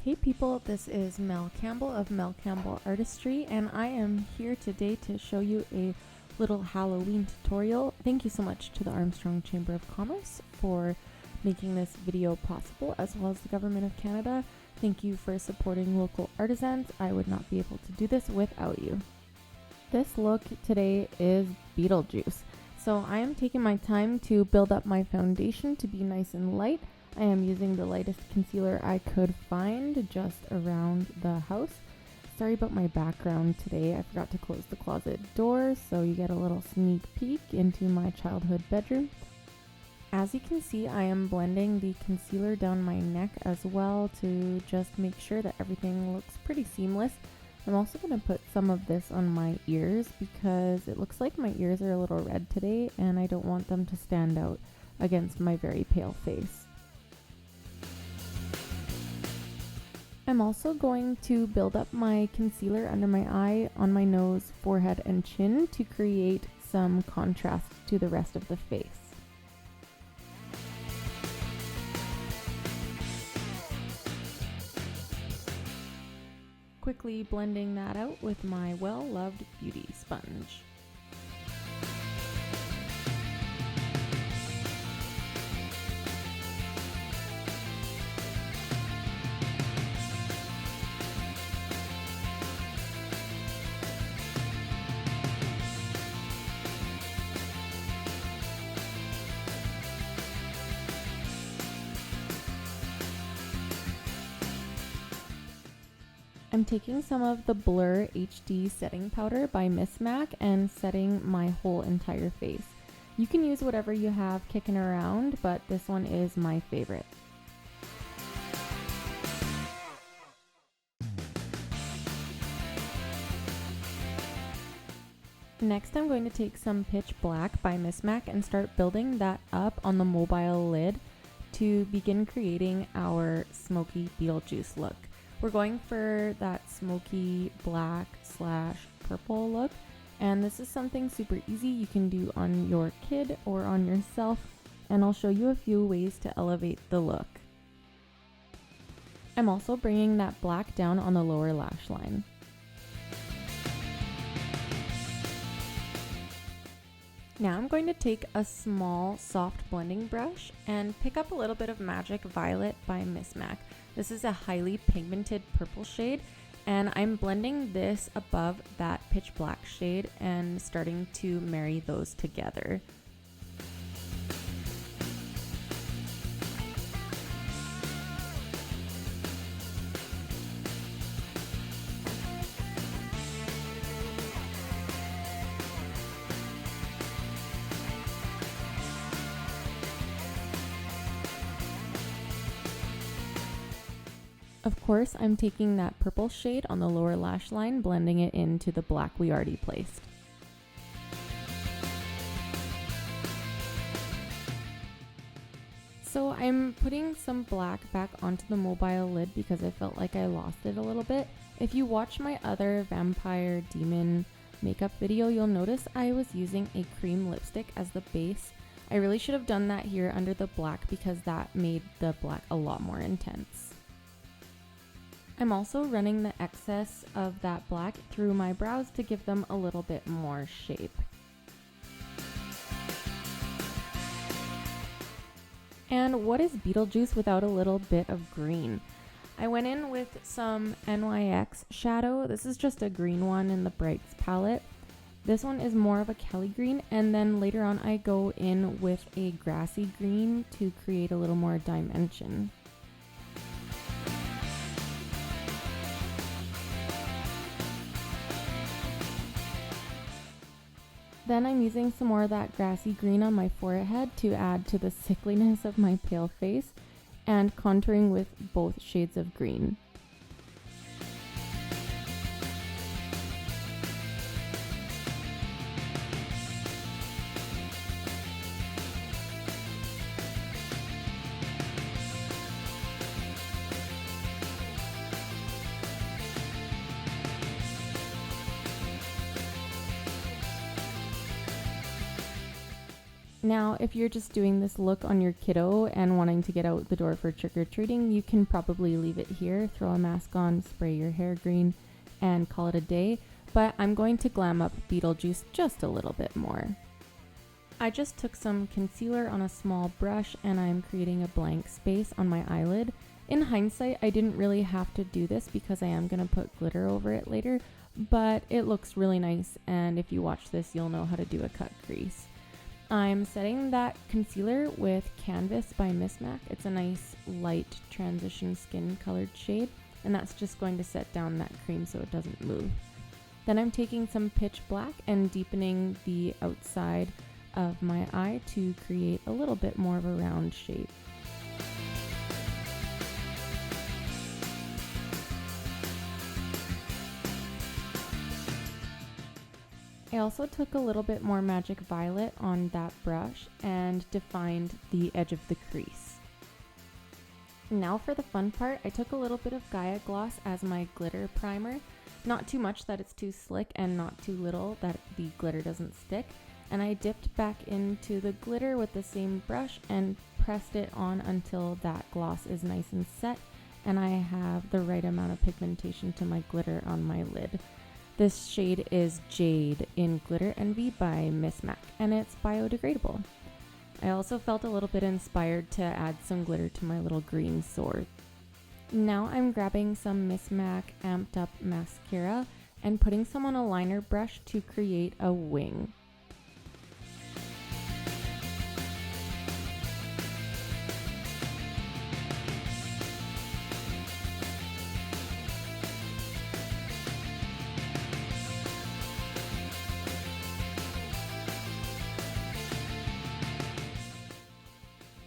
Hey people, this is Mel Campbell of Mel Campbell Artistry, and I am here today to show you a little Halloween tutorial. Thank you so much to the Armstrong Chamber of Commerce for making this video possible, as well as the Government of Canada. Thank you for supporting local artisans. I would not be able to do this without you. This look today is Beetlejuice. So I am taking my time to build up my foundation to be nice and light. I am using the lightest concealer I could find just around the house. Sorry about my background today. I forgot to close the closet door, so you get a little sneak peek into my childhood bedroom. As you can see, I am blending the concealer down my neck as well to just make sure that everything looks pretty seamless. I'm also going to put some of this on my ears because it looks like my ears are a little red today and I don't want them to stand out against my very pale face. I'm also going to build up my concealer under my eye, on my nose, forehead, and chin to create some contrast to the rest of the face. Quickly blending that out with my well-loved beauty sponge. I'm taking some of the Blur HD setting powder by Miss Mac and setting my whole entire face. You can use whatever you have kicking around, but this one is my favorite. Next, I'm going to take some Pitch Black by Miss Mac and start building that up on the mobile lid to begin creating our smoky Beetlejuice look. We're going for that smoky black / purple look, and this is something super easy you can do on your kid or on yourself, and I'll show you a few ways to elevate the look. I'm also bringing that black down on the lower lash line. Now I'm going to take a small soft blending brush and pick up a little bit of Magic Violet by Miss Mac. This is a highly pigmented purple shade, and I'm blending this above that pitch black shade and starting to marry those together. Of course, I'm taking that purple shade on the lower lash line, blending it into the black we already placed. So I'm putting some black back onto the mobile lid because I felt like I lost it a little bit. If you watch my other vampire demon makeup video, you'll notice I was using a cream lipstick as the base. I really should have done that here under the black because that made the black a lot more intense. I'm also running the excess of that black through my brows to give them a little bit more shape. And what is Beetlejuice without a little bit of green? I went in with some NYX shadow. This is just a green one in the Brights palette. This one is more of a Kelly green, and then later on I go in with a grassy green to create a little more dimension. Then I'm using some more of that grassy green on my forehead to add to the sickliness of my pale face, and contouring with both shades of green. Now, if you're just doing this look on your kiddo and wanting to get out the door for trick-or-treating, you can probably leave it here, throw a mask on, spray your hair green, and call it a day. But I'm going to glam up Beetlejuice just a little bit more. I just took some concealer on a small brush and I'm creating a blank space on my eyelid. In hindsight, I didn't really have to do this because I am going to put glitter over it later, but it looks really nice, and if you watch this, you'll know how to do a cut crease. I'm setting that concealer with Canvas by Miss Mac. It's a nice light transition skin colored shade, and that's just going to set down that cream so it doesn't move. Then I'm taking some pitch black and deepening the outside of my eye to create a little bit more of a round shape. I also took a little bit more Magic Violet on that brush and defined the edge of the crease. Now for the fun part, I took a little bit of Gaia Gloss as my glitter primer. Not too much that it's too slick and not too little that the glitter doesn't stick. And I dipped back into the glitter with the same brush and pressed it on until that gloss is nice and set and I have the right amount of pigmentation to my glitter on my lid. This shade is Jade in Glitter Envy by Miss Mac, and it's biodegradable. I also felt a little bit inspired to add some glitter to my little green sword. Now I'm grabbing some Miss Mac Amped Up mascara and putting some on a liner brush to create a wing.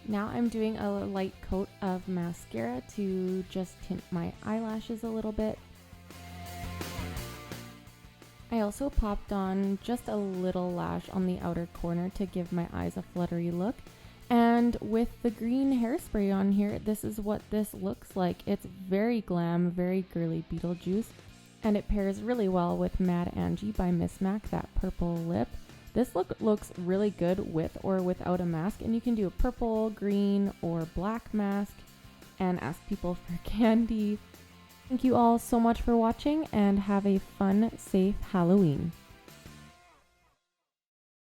Now I'm doing a light coat of mascara to just tint my eyelashes a little bit. I also popped on just a little lash on the outer corner to give my eyes a fluttery look. And with the green hairspray on here, this is what this looks like. It's very glam, very girly Beetlejuice. And it pairs really well with Mad Angie by Miss Mac, that purple lip. This look looks really good with or without a mask, and you can do a purple, green, or black mask and ask people for candy. Thank you all so much for watching and have a fun, safe Halloween.